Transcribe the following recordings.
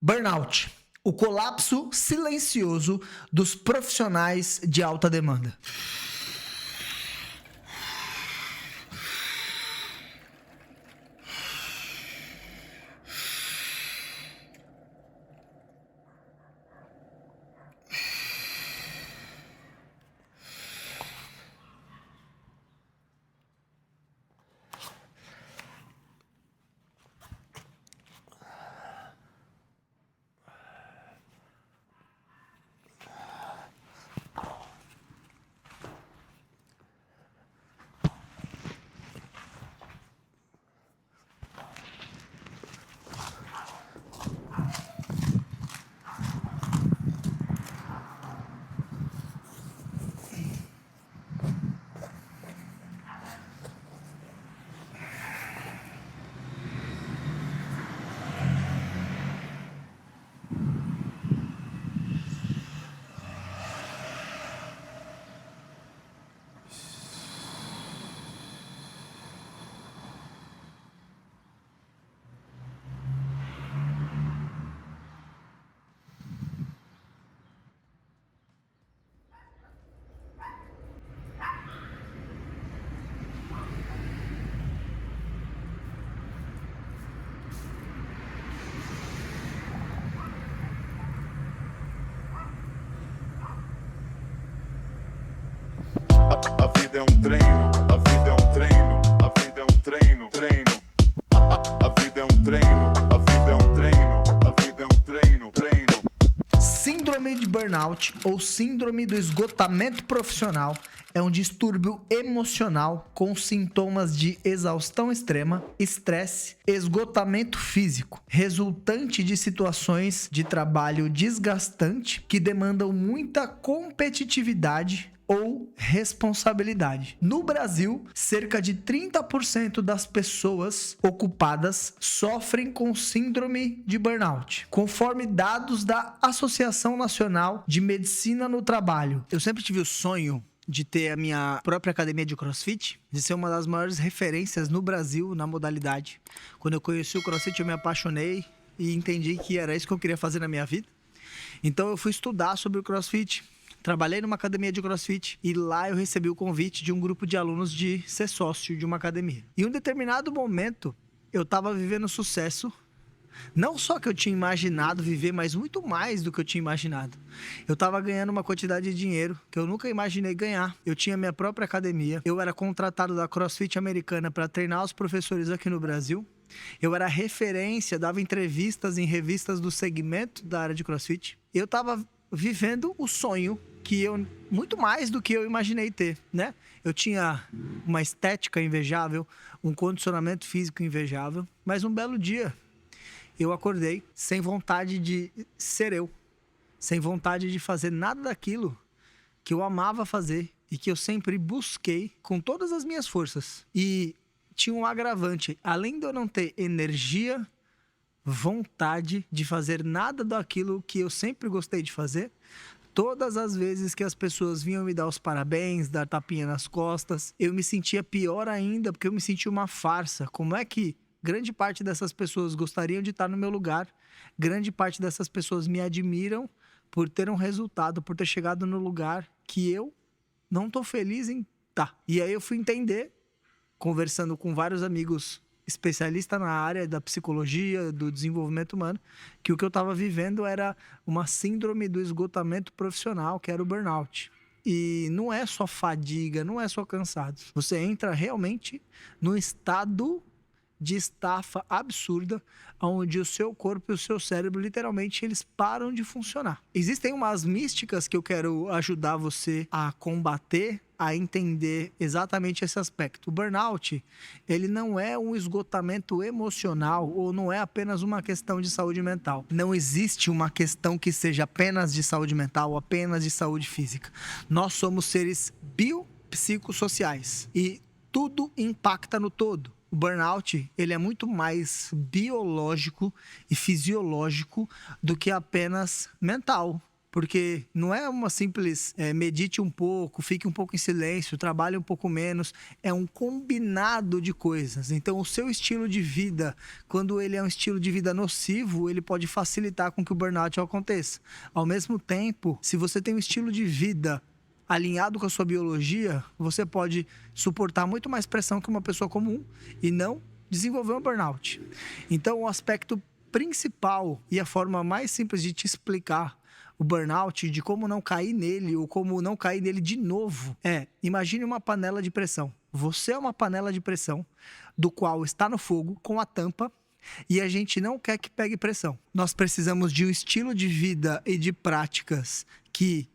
Burnout, o colapso silencioso dos profissionais de alta demanda. A vida é um treino, a vida é um treino, a vida é um treino. A vida é um treino, a vida é um treino, a vida é um treino. Síndrome de burnout ou síndrome do esgotamento profissional é um distúrbio emocional com sintomas de exaustão extrema, estresse, esgotamento físico, resultante de situações de trabalho desgastante que demandam muita competitividade ou responsabilidade. No Brasil, cerca de 30% das pessoas ocupadas sofrem com síndrome de burnout, conforme dados da Associação Nacional de Medicina no Trabalho. Eu sempre tive o sonho de ter a minha própria academia de CrossFit, de ser uma das maiores referências no Brasil na modalidade. Quando eu conheci o CrossFit, eu me apaixonei e entendi que era isso que eu queria fazer na minha vida. Então eu fui estudar sobre o CrossFit. Trabalhei numa academia de CrossFit e lá eu recebi o convite de um grupo de alunos de ser sócio de uma academia. Em um determinado momento, eu estava vivendo sucesso. Não só que eu tinha imaginado viver, mas muito mais do que eu tinha imaginado. Eu estava ganhando uma quantidade de dinheiro que eu nunca imaginei ganhar. Eu tinha minha própria academia. Eu era contratado da CrossFit americana para treinar os professores aqui no Brasil. Eu era referência, dava entrevistas em revistas do segmento da área de CrossFit. Eu estava vivendo o sonho que eu, muito mais do que eu imaginei ter, né? Eu tinha uma estética invejável, um condicionamento físico invejável, mas um belo dia eu acordei sem vontade de ser eu, sem vontade de fazer nada daquilo que eu amava fazer e que eu sempre busquei com todas as minhas forças. E tinha um agravante, além de eu não ter energia, vontade de fazer nada daquilo que eu sempre gostei de fazer, todas as vezes que as pessoas vinham me dar os parabéns, dar tapinha nas costas, eu me sentia pior ainda, porque eu me sentia uma farsa. Como é que grande parte dessas pessoas gostariam de estar no meu lugar? Grande parte dessas pessoas me admiram por ter um resultado, por ter chegado no lugar que eu não estou feliz em estar. E aí eu fui entender, conversando com vários amigos especialistas na área da psicologia, do desenvolvimento humano, que o que eu estava vivendo era uma síndrome do esgotamento profissional, que era o burnout. E não é só fadiga, não é só cansado. Você entra realmente num estado de estafa absurda, onde o seu corpo e o seu cérebro, literalmente, eles param de funcionar. Existem umas místicas que eu quero ajudar você a combater, a entender exatamente esse aspecto. O burnout, ele não é um esgotamento emocional ou não é apenas uma questão de saúde mental. Não existe uma questão que seja apenas de saúde mental ou apenas de saúde física. Nós somos seres biopsicossociais e tudo impacta no todo. O burnout, ele é muito mais biológico e fisiológico do que apenas mental. porque não é uma simples medite um pouco, fique um pouco em silêncio, trabalhe um pouco menos, é um combinado de coisas. Então o seu estilo de vida, quando ele é um estilo de vida nocivo, ele pode facilitar com que o burnout aconteça. Ao mesmo tempo, se você tem um estilo de vida alinhado com a sua biologia, você pode suportar muito mais pressão que uma pessoa comum e não desenvolver um burnout. Então o aspecto principal e a forma mais simples de te explicar o burnout, de como não cair nele ou como não cair nele de novo, imagine uma panela de pressão. Você é uma panela de pressão do qual está no fogo com a tampa e a gente não quer que pegue pressão. Nós precisamos de um estilo de vida e de práticas que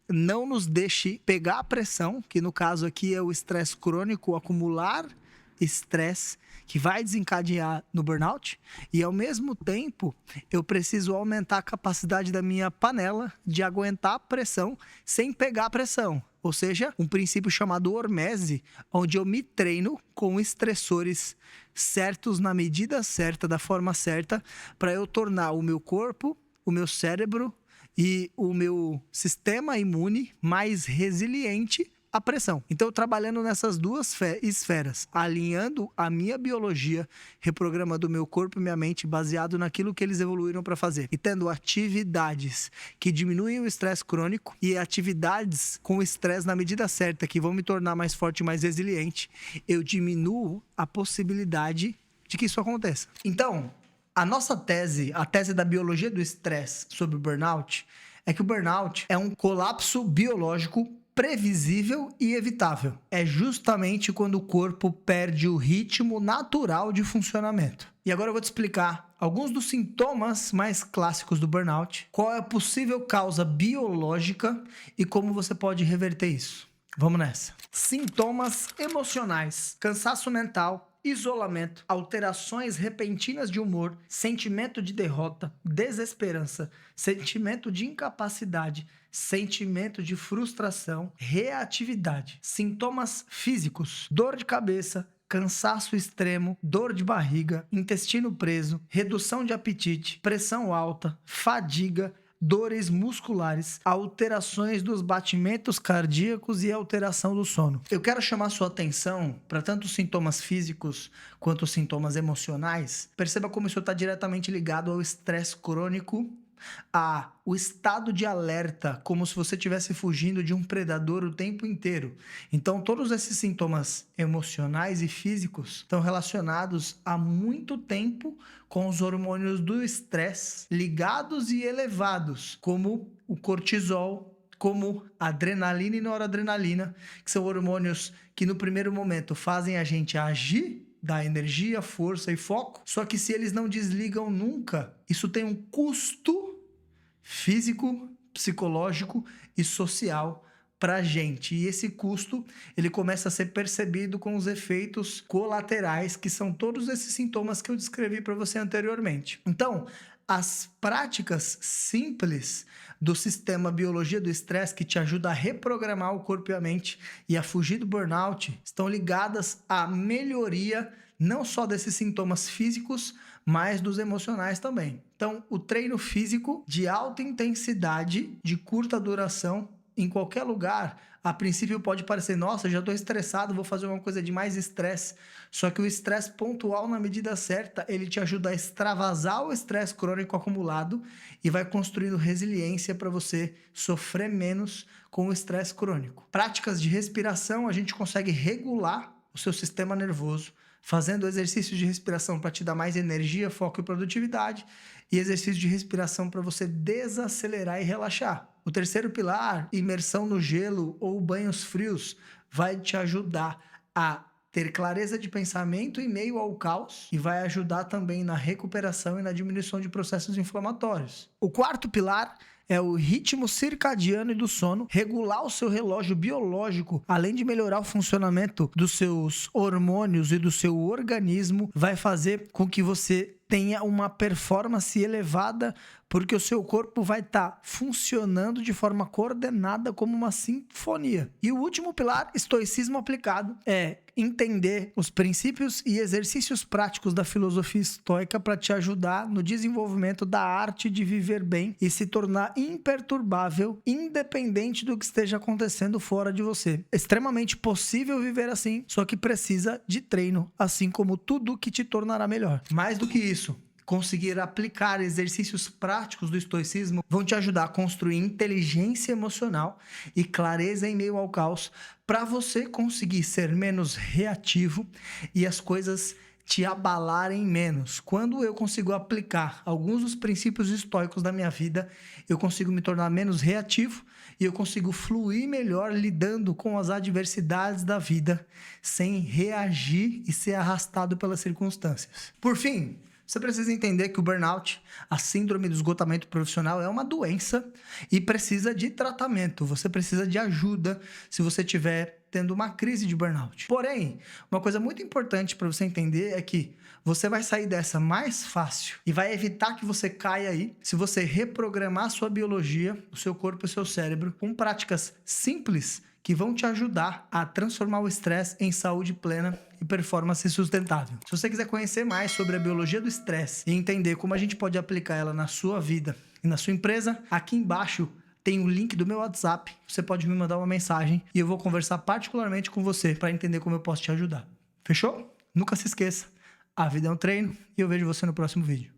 não nos deixe pegar a pressão, que no caso aqui é o estresse crônico, acumular estresse que vai desencadear no burnout, e ao mesmo tempo eu preciso aumentar a capacidade da minha panela de aguentar a pressão sem pegar a pressão. Ou seja, um princípio chamado hormese, onde eu me treino com estressores certos na medida certa, da forma certa, para eu tornar o meu corpo, o meu cérebro e o meu sistema imune mais resiliente à pressão. Então, trabalhando nessas duas esferas, alinhando a minha biologia, reprogramando o meu corpo e minha mente baseado naquilo que eles evoluíram para fazer. E tendo atividades que diminuem o estresse crônico e atividades com estresse na medida certa, que vão me tornar mais forte e mais resiliente, eu diminuo a possibilidade de que isso aconteça. Então, a nossa tese, a tese da biologia do estresse sobre o burnout, é que o burnout é um colapso biológico previsível e evitável. É justamente quando o corpo perde o ritmo natural de funcionamento. E agora eu vou te explicar alguns dos sintomas mais clássicos do burnout, qual é a possível causa biológica e como você pode reverter isso. Vamos nessa. Sintomas emocionais: cansaço mental, isolamento, alterações repentinas de humor, sentimento de derrota, desesperança, sentimento de incapacidade, sentimento de frustração, reatividade. Sintomas físicos: dor de cabeça, cansaço extremo, dor de barriga, intestino preso, redução de apetite, pressão alta, fadiga, dores musculares, alterações dos batimentos cardíacos e alteração do sono. Eu quero chamar sua atenção para tanto os sintomas físicos quanto os sintomas emocionais. Perceba como isso está diretamente ligado ao estresse crônico, o estado de alerta, como se você estivesse fugindo de um predador o tempo inteiro. Então, todos esses sintomas emocionais e físicos estão relacionados há muito tempo com os hormônios do estresse ligados e elevados, como o cortisol, como a adrenalina e noradrenalina, que são hormônios que no primeiro momento fazem a gente agir, dá energia, força e foco, só que se eles não desligam nunca, isso tem um custo físico, psicológico e social para a gente. E esse custo, ele começa a ser percebido com os efeitos colaterais, que são todos esses sintomas que eu descrevi para você anteriormente. Então, as práticas simples do sistema biologia do estresse, que te ajuda a reprogramar o corpo e a mente e a fugir do burnout, estão ligadas à melhoria não só desses sintomas físicos, mas dos emocionais também. Então, o treino físico de alta intensidade, de curta duração, em qualquer lugar, a princípio pode parecer, nossa, já estou estressado, vou fazer uma coisa de mais estresse. Só que o estresse pontual, na medida certa, ele te ajuda a extravasar o estresse crônico acumulado e vai construindo resiliência para você sofrer menos com o estresse crônico. Práticas de respiração, a gente consegue regular o seu sistema nervoso, fazendo exercícios de respiração para te dar mais energia, foco e produtividade, e exercício de respiração para você desacelerar e relaxar. O terceiro pilar, imersão no gelo ou banhos frios, vai te ajudar a ter clareza de pensamento em meio ao caos e vai ajudar também na recuperação e na diminuição de processos inflamatórios. O quarto pilar é o ritmo circadiano e do sono, regular o seu relógio biológico, além de melhorar o funcionamento dos seus hormônios e do seu organismo, vai fazer com que você tenha uma performance elevada, porque o seu corpo vai estar funcionando de forma coordenada como uma sinfonia. E o último pilar, estoicismo aplicado, é entender os princípios e exercícios práticos da filosofia estoica para te ajudar no desenvolvimento da arte de viver bem e se tornar imperturbável, independente do que esteja acontecendo fora de você. É extremamente possível viver assim, só que precisa de treino, assim como tudo que te tornará melhor. Mais do que isso, conseguir aplicar exercícios práticos do estoicismo vão te ajudar a construir inteligência emocional e clareza em meio ao caos para você conseguir ser menos reativo e as coisas te abalarem menos. Quando eu consigo aplicar alguns dos princípios estoicos da minha vida, eu consigo me tornar menos reativo e eu consigo fluir melhor lidando com as adversidades da vida sem reagir e ser arrastado pelas circunstâncias. Por fim, você precisa entender que o burnout, a síndrome do esgotamento profissional, é uma doença e precisa de tratamento. Você precisa de ajuda se você estiver tendo uma crise de burnout. Porém, uma coisa muito importante para você entender é que você vai sair dessa mais fácil e vai evitar que você caia aí se você reprogramar a sua biologia, o seu corpo e o seu cérebro com práticas simples que vão te ajudar a transformar o estresse em saúde plena e performance sustentável. Se você quiser conhecer mais sobre a biologia do estresse e entender como a gente pode aplicar ela na sua vida e na sua empresa, aqui embaixo tem o link do meu WhatsApp. Você pode me mandar uma mensagem e eu vou conversar particularmente com você para entender como eu posso te ajudar. Fechou? Nunca se esqueça, a vida é um treino e eu vejo você no próximo vídeo.